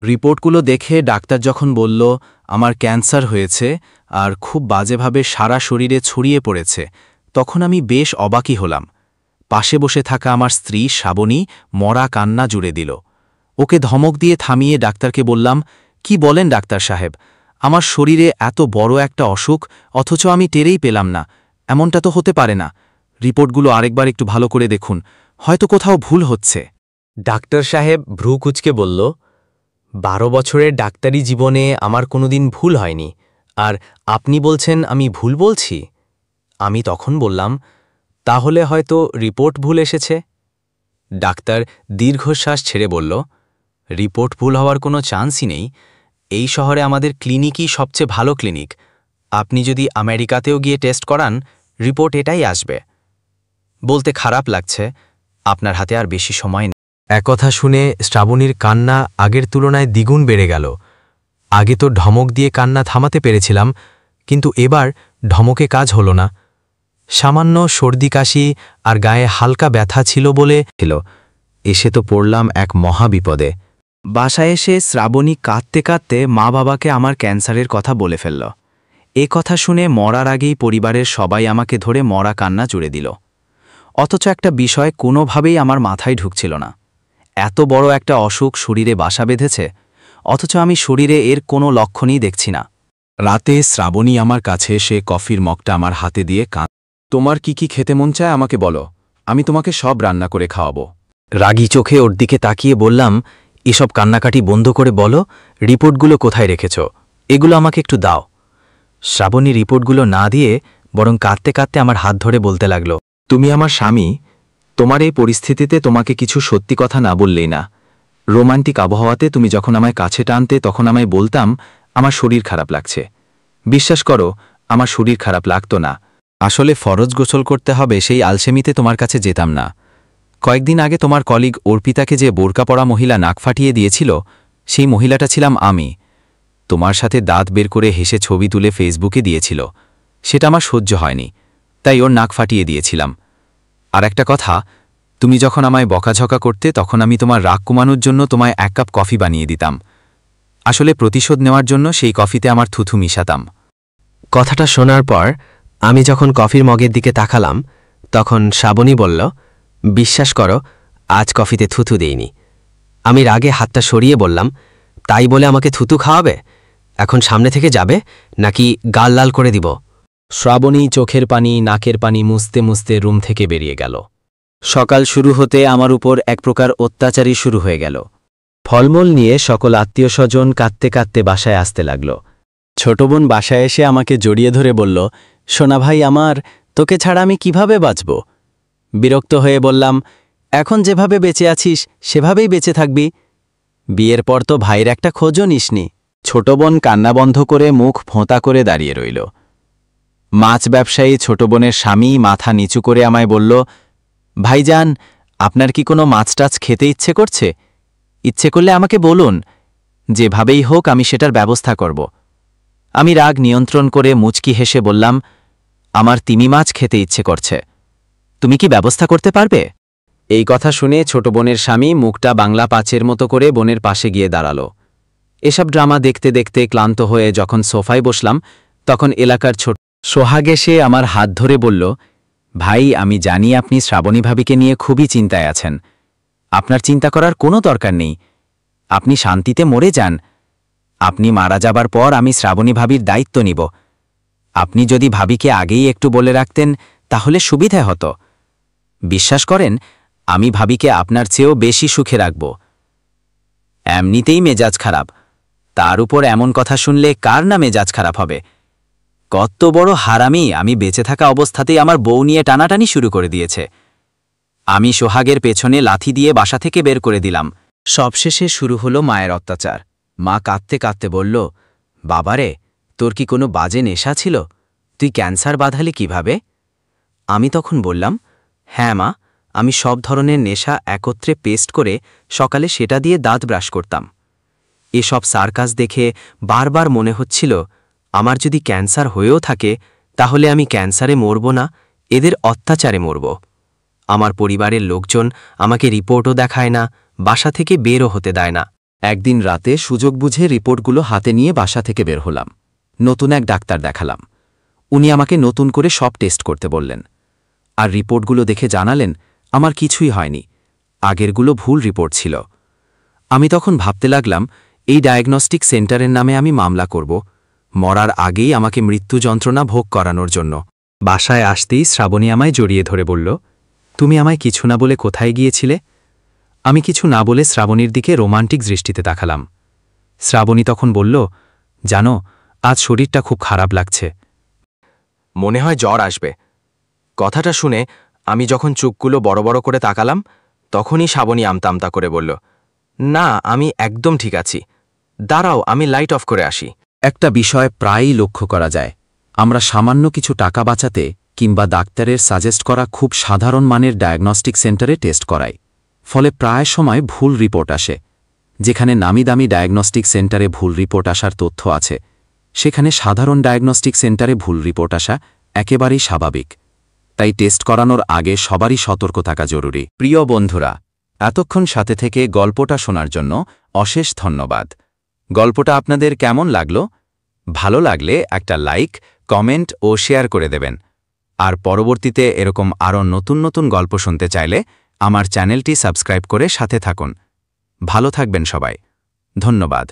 রিপোর্টগুলো দেখে ডাক্তার যখন বলল আমার ক্যান্সার হয়েছে আর খুব বাজেভাবে সারা শরীরে ছড়িয়ে পড়েছে, তখন আমি বেশ অবাকই হলাম। পাশে বসে থাকা আমার স্ত্রী শ্রাবণী মরা কান্না জুড়ে দিল। ওকে ধমক দিয়ে থামিয়ে ডাক্তারকে বললাম, কি বলেন ডাক্তার সাহেব, আমার শরীরে এত বড় একটা অসুখ অথচ আমি টেরেই পেলাম না। এমনটা তো হতে পারে না। রিপোর্টগুলো আরেকবার একটু ভালো করে দেখুন, হয়তো কোথাও ভুল হচ্ছে। ডাক্তার সাহেব ভ্রু কুঁচকে বলল, 12 বছরের ডাক্তারি জীবনে আমার কোনোদিন ভুল হয়নি, আর আপনি বলছেন আমি ভুল বলছি? আমি তখন বললাম, তাহলে হয়তো রিপোর্ট ভুল এসেছে। ডাক্তার দীর্ঘশ্বাস ছেড়ে বলল, রিপোর্ট ভুল হওয়ার কোনো চান্সই নেই। এই শহরে আমাদের ক্লিনিকই সবচেয়ে ভালো ক্লিনিক। আপনি যদি আমেরিকাতেও গিয়ে টেস্ট করান, রিপোর্ট এটাই আসবে। বলতে খারাপ লাগছে, আপনার হাতে আর বেশি সময় নেই। একথা শুনে শ্রাবণীর কান্না আগের তুলনায় দ্বিগুণ বেড়ে গেল। আগে তো ধমক দিয়ে কান্না থামাতে পেরেছিলাম, কিন্তু এবার ধমকে কাজ হলো না। সামান্য সর্দি কাশি আর গায়ে হালকা ব্যথা ছিল বলে এসে তো পড়লাম এক মহাবিপদে। বাসায় এসে শ্রাবণী কাঁদতে কাঁদতে মা বাবাকে আমার ক্যান্সারের কথা বলে ফেলল। এ কথা শুনে মরার আগেই পরিবারের সবাই আমাকে ধরে মরা কান্না জুড়ে দিল। অথচ একটা বিষয় কোনোভাবেই আমার মাথায় ঢুকছিল না। এত বড় একটা অসুখ শরীরে বাসা বেঁধেছে, অথচ আমি শরীরে এর কোনো লক্ষণই দেখছি না। রাতে শ্রাবণী আমার কাছে এসে কফির মগটা আমার হাতে দিয়ে তোমার কি কি খেতে মন চায় আমাকে বলো, আমি তোমাকে সব রান্না করে খাওয়াবো। রাগী চোখে ওর দিকে তাকিয়ে বললাম, এসব কান্নাকাটি বন্ধ করে বলো, রিপোর্টগুলো কোথায় রেখেছ? এগুলো আমাকে একটু দাও। শ্রাবণী রিপোর্টগুলো না দিয়ে বরং কাঁদতে কাঁদতে আমার হাত ধরে বলতে লাগল, তুমি আমার স্বামী, তোমার এই পরিস্থিতিতে তোমাকে কিছু সত্যি কথা না বললেই না। রোমান্টিক আবহাওয়াতে তুমি যখন আমায় কাছে টানতে তখন আমায় বলতাম আমার শরীর খারাপ লাগছে। বিশ্বাস করো, আমার শরীর খারাপ লাগতো না। আসলে ফরজ গোসল করতে হবে সেই আলসেমিতে তোমার কাছে যেতাম না। কয়েকদিন আগে তোমার কলিগ অর্পিতাকে যে বোরকা পরা মহিলা নাক ফাটিয়ে দিয়েছিল, সেই মহিলাটা ছিলাম আমি। তোমার সাথে দাঁত বের করে হেসে ছবি তুলে ফেসবুকে দিয়েছিল, সেটা আমার সহ্য হয়নি, তাই ওর নাক ফাটিয়ে দিয়েছিলাম। আর একটা কথা, তুমি যখন আমায় বকাঝকা করতে তখন আমি তোমার রাগ কমানোর জন্য তোমায় 1 কাপ কফি বানিয়ে দিতাম। আসলে প্রতিশোধ নেওয়ার জন্য সেই কফিতে আমার থুথু মিশাতাম। কথাটা শোনার পর আমি যখন কফির মগের দিকে তাকালাম, তখন শ্রাবণী বলল, বিশ্বাস করো, আজ কফিতে থুথু দেইনি। আমি রাগে হাতটা সরিয়ে বললাম, তাই বলে আমাকে থুতু খাওয়াবে? এখন সামনে থেকে যাবে নাকি গাল লাল করে দিব? শ্রাবণী চোখের পানি নাকের পানি মুছতে মুছতে রুম থেকে বেরিয়ে গেল। সকাল শুরু হতে আমার উপর এক প্রকার অত্যাচারই শুরু হয়ে গেল। ফলমূল নিয়ে সকল আত্মীয় স্বজন কাঁদতে কাঁদতে বাসায় আসতে লাগল। ছোট বোন বাসায় এসে আমাকে জড়িয়ে ধরে বলল, সোনা ভাই আমার, তোকে ছাড়া আমি কিভাবে বাঁচব? বিরক্ত হয়ে বললাম, এখন যেভাবে বেঁচে আছিস সেভাবেই বেঁচে থাকবি। বিয়ের পর তো ভাইয়ের একটা খোঁজও নিসনি। ছোট বোন কান্না বন্ধ করে মুখ ফোঁতা করে দাঁড়িয়ে রইল। মাছ ব্যবসায়ী ছোট বোনের স্বামী মাথা নিচু করে আমায় বলল, ভাইজান, আপনার কি কোনো মাছ টাছ খেতে ইচ্ছে করছে? ইচ্ছে করলে আমাকে বলুন, যেভাবেই হোক আমি সেটার ব্যবস্থা করব। আমি রাগ নিয়ন্ত্রণ করে মুচকি হেসে বললাম, আমার তিমি মাছ খেতে ইচ্ছে করছে, তুমি কি ব্যবস্থা করতে পারবে? এই কথা শুনে ছোট বোনের স্বামী মুখটা বাংলা পাঁচের মতো করে বোনের পাশে গিয়ে দাঁড়াল। এসব ড্রামা দেখতে দেখতে ক্লান্ত হয়ে যখন সোফায় বসলাম, তখন এলাকার ছোট সোহাগ এসে আমার হাত ধরে বলল, ভাই, আমি জানি আপনি শ্রাবণী ভাবিকে নিয়ে খুবই চিন্তায় আছেন। আপনার চিন্তা করার কোনো দরকার নেই, আপনি শান্তিতে মরে যান। আপনি মারা যাবার পর আমি শ্রাবণী ভাবির দায়িত্ব নিব। আপনি যদি ভাবিকে আগেই একটু বলে রাখতেন তাহলে সুবিধা হতো। বিশ্বাস করেন, আমি ভাবিকে আপনার চেয়েও বেশি সুখে রাখব। এমনিতেই মেজাজ খারাপ, তার উপর এমন কথা শুনলে কার না মেজাজ খারাপ হবে? কত বড় হারামি, আমি বেঁচে থাকা অবস্থাতেই আমার বউ নিয়ে টানাটানি শুরু করে দিয়েছে। আমি সোহাগের পেছনে লাথি দিয়ে বাসা থেকে বের করে দিলাম। সবশেষে শুরু হলো মায়ের অত্যাচার। মা কাঁদতে কাঁদতে বলল, বাবারে, তোর কি কোনো বাজে নেশা ছিল? তুই ক্যান্সার বাঁধালি কিভাবে? আমি তখন বললাম, হ্যাঁ মা, আমি সব ধরনের নেশা একত্রে পেস্ট করে সকালে সেটা দিয়ে দাঁত ব্রাশ করতাম। এসব সার্কাস দেখে বারবার মনে হচ্ছিল, আমার যদি ক্যান্সার হয়েও থাকে তাহলে আমি ক্যান্সারে মরব না, এদের অত্যাচারে মরব। আমার পরিবারের লোকজন আমাকে রিপোর্টও দেখায় না, বাসা থেকে বেরও হতে দেয় না। একদিন রাতে সুযোগ বুঝে রিপোর্টগুলো হাতে নিয়ে বাসা থেকে বের হলাম। নতুন এক ডাক্তার দেখালাম। উনি আমাকে নতুন করে সব টেস্ট করতে বললেন, আর রিপোর্টগুলো দেখে জানালেন আমার কিছুই হয়নি, আগেরগুলো ভুল রিপোর্ট ছিল। আমি তখন ভাবতে লাগলাম, এই ডায়াগনস্টিক সেন্টারের নামে আমি মামলা করব, মরার আগেই আমাকে মৃত্যু যন্ত্রণা ভোগ করানোর জন্য। বাসায় আসতেই শ্রাবণী আমায় জড়িয়ে ধরে বলল, তুমি আমায় কিছু না বলে কোথায় গিয়েছিলে? আমি কিছু না বলে শ্রাবণীর দিকে রোমান্টিক দৃষ্টিতে তাকালাম। শ্রাবণী তখন বলল, জানো, আজ শরীরটা খুব খারাপ লাগছে। মনে হয় জ্বর আসবে। কথাটা শুনে আমি যখন চোখগুলো বড় বড় করে তাকালাম, তখনই শ্রাবণী আমতা আমতা করে বলল, না, আমি একদম ঠিক আছি, দাঁড়াও, আমি লাইট অফ করে আসি। একটা বিষয় প্রায়ই লক্ষ্য করা যায়, আমরা সামান্য কিছু টাকা বাঁচাতে কিংবা ডাক্তারের সাজেস্ট করা খুব সাধারণ মানের ডায়াগনস্টিক সেন্টারে টেস্ট করাই, ফলে প্রায় সময় ভুল রিপোর্ট আসে। যেখানে নামি দামি ডায়াগনস্টিক সেন্টারে ভুল রিপোর্ট আসার তথ্য আছে, সেখানে সাধারণ ডায়াগনস্টিক সেন্টারে ভুল রিপোর্ট আসা একেবারেই স্বাভাবিক। তাই টেস্ট করানোর আগে সবারই সতর্ক থাকা জরুরি। প্রিয় বন্ধুরা, এতক্ষণ সাথে থেকে গল্পটা শোনার জন্য অশেষ ধন্যবাদ। গল্পটা আপনাদের কেমন লাগলো? ভালো লাগলে একটা লাইক, কমেন্ট ও শেয়ার করে দেবেন। আর পরবর্তীতে এরকম আরও নতুন নতুন গল্প শুনতে চাইলে আমার চ্যানেলটি সাবস্ক্রাইব করে সাথে থাকুন। ভালো থাকবেন সবাই। ধন্যবাদ।